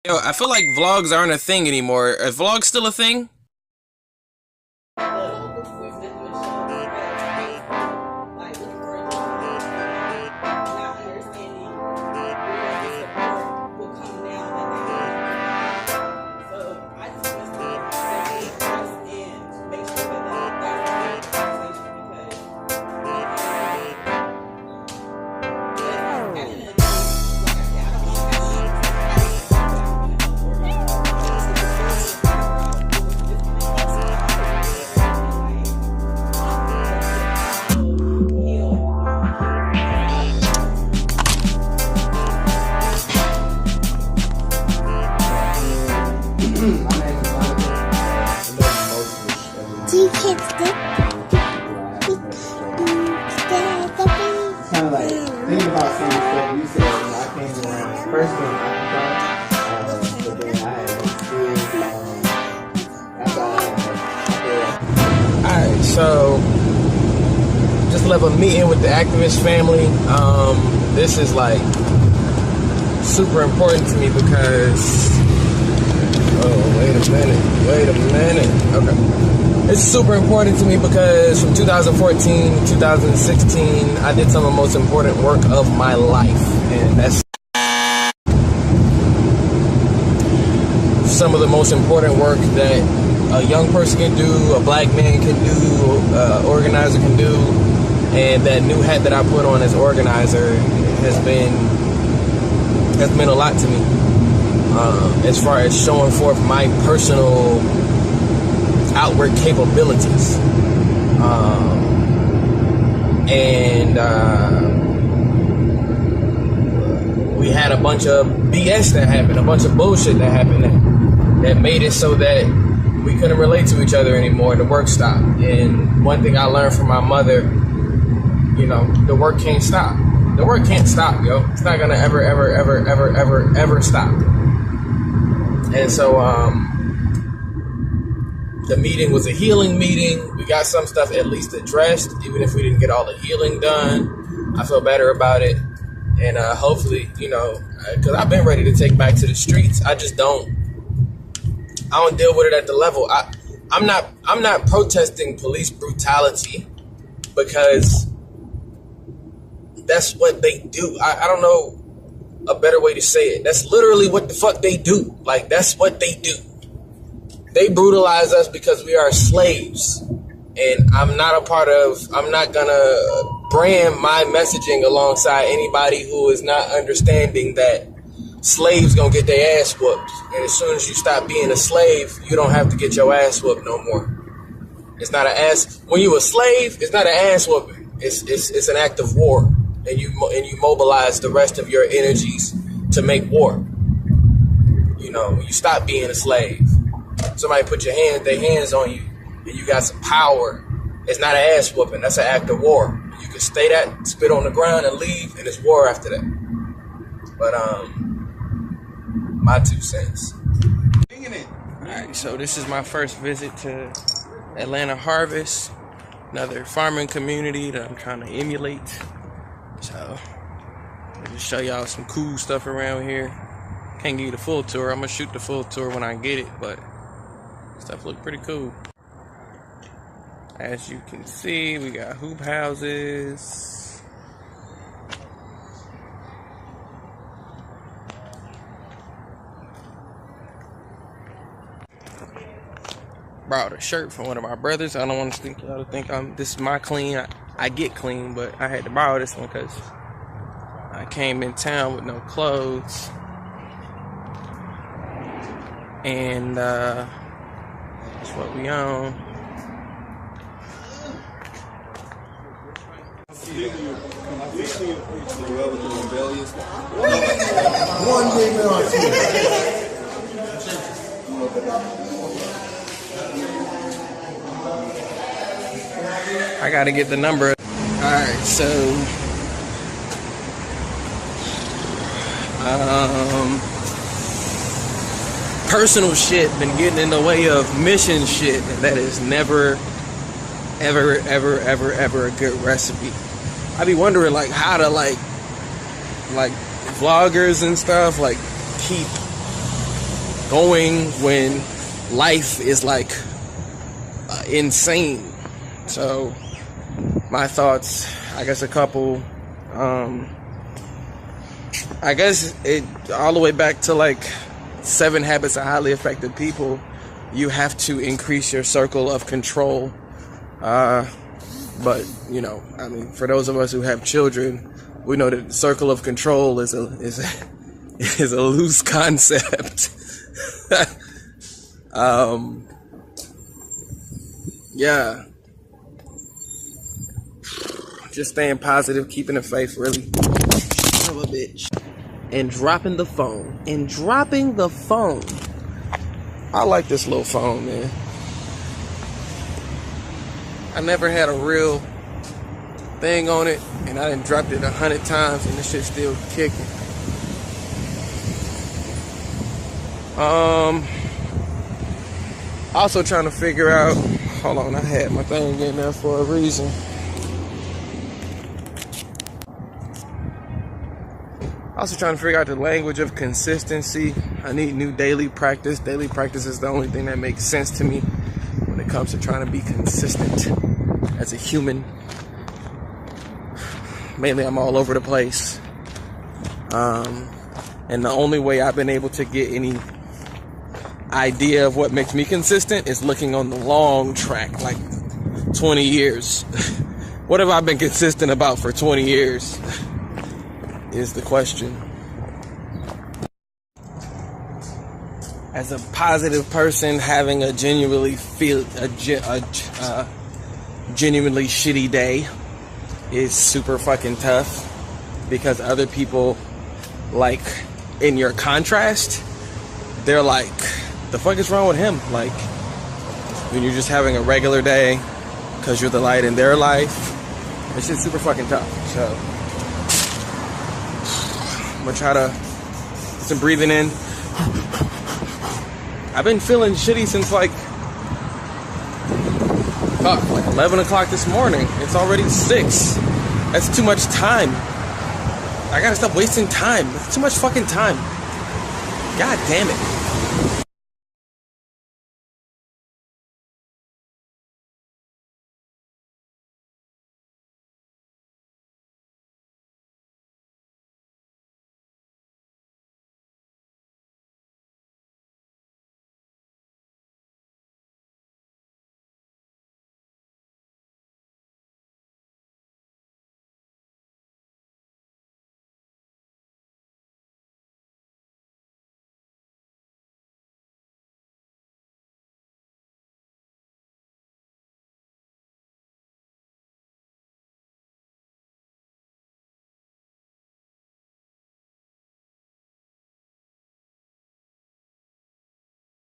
Yo, I feel like vlogs aren't a thing anymore. Are vlogs still a thing? Kind of like thinking about some stuff you said when I came around. First when I but then I had experience after I had. Alright, so just left a meeting with the activist family. This is like super important to me because wait a minute. Okay. It's super important to me because from 2014 to 2016, I did some of the most important work of my life. And that's some of the most important work that a young person can do, a black man can do, organizer can do. And that new hat that I put on as organizer has been a lot to me. As far as showing forth my personal outward capabilities. We had a bunch of BS that happened, a bunch of bullshit that happened that made it so that we couldn't relate to each other anymore. The work stopped. And one thing I learned from my mother, you know, the work can't stop. The work can't stop, yo. It's not gonna ever stop. And so, the meeting was a healing meeting. We got some stuff at least addressed, even if we didn't get all the healing done. I feel better about it. And hopefully, you know, because I've been ready to take back to the streets. I don't deal with it at the level. I'm not protesting police brutality because that's what they do. I don't know a better way to say it. That's literally what the fuck they do. Like, that's what they do. They brutalize us because we are slaves. And I'm not gonna brand my messaging alongside anybody who is not understanding that slaves gonna get their ass whooped. And as soon as you stop being a slave, you don't have to get your ass whooped no more. It's not an ass, when you a slave, it's not an ass whooping. It's an act of war. And you mobilize the rest of your energies to make war. You know, you stop being a slave. Somebody put their hands on you, and you got some power. It's not an ass whooping. That's an act of war. You can stay that, spit on the ground, and leave, and it's war after that. But my 2 cents. All right, so this is my first visit to Atlanta Harvest, another farming community that I'm trying to emulate. So I'll just show y'all some cool stuff around here. Can't give you the full tour. I'm gonna shoot the full tour when I get it, but stuff look pretty cool. As you can see, we got hoop houses. Brought a shirt from one of my brothers. I don't want y'all to think this is my clean. I get clean, but I had to borrow this one because I came in town with no clothes. And that's what we own. I gotta get the number. Alright, so personal shit been getting in the way of mission shit, and that is never ever a good recipe. I be wondering like how to like vloggers and stuff like keep going when life is like insane. So my thoughts, I guess a couple, I guess it all the way back to like 7 Habits of Highly Effective People. You have to increase your circle of control. But you know, I mean, for those of us who have children, we know that the circle of control is a loose concept. Yeah. Just staying positive, keeping the faith, really. Son of a bitch. And dropping the phone. I like this little phone, man. I never had a real thing on it, and I done dropped it 100 times, and this shit's still kicking. Also trying to figure out. Hold on, I had my thing in there for a reason. Also trying to figure out the language of consistency. I need new daily practice. Daily practice is the only thing that makes sense to me when it comes to trying to be consistent as a human. Mainly I'm all over the place. And the only way I've been able to get any idea of what makes me consistent is looking on the long track, like 20 years. What have I been consistent about for 20 years is the question. As a positive person, having a genuinely genuinely shitty day is super fucking tough, because other people, like, in your contrast, they're like, the fuck is wrong with him? Like, when you're just having a regular day because you're the light in their life, it's just super fucking tough. So I'm gonna try to get some breathing in. I've been feeling shitty since like 11 o'clock this morning. It's already 6. That's too much time. I gotta stop wasting time. It's too much fucking time. God damn it.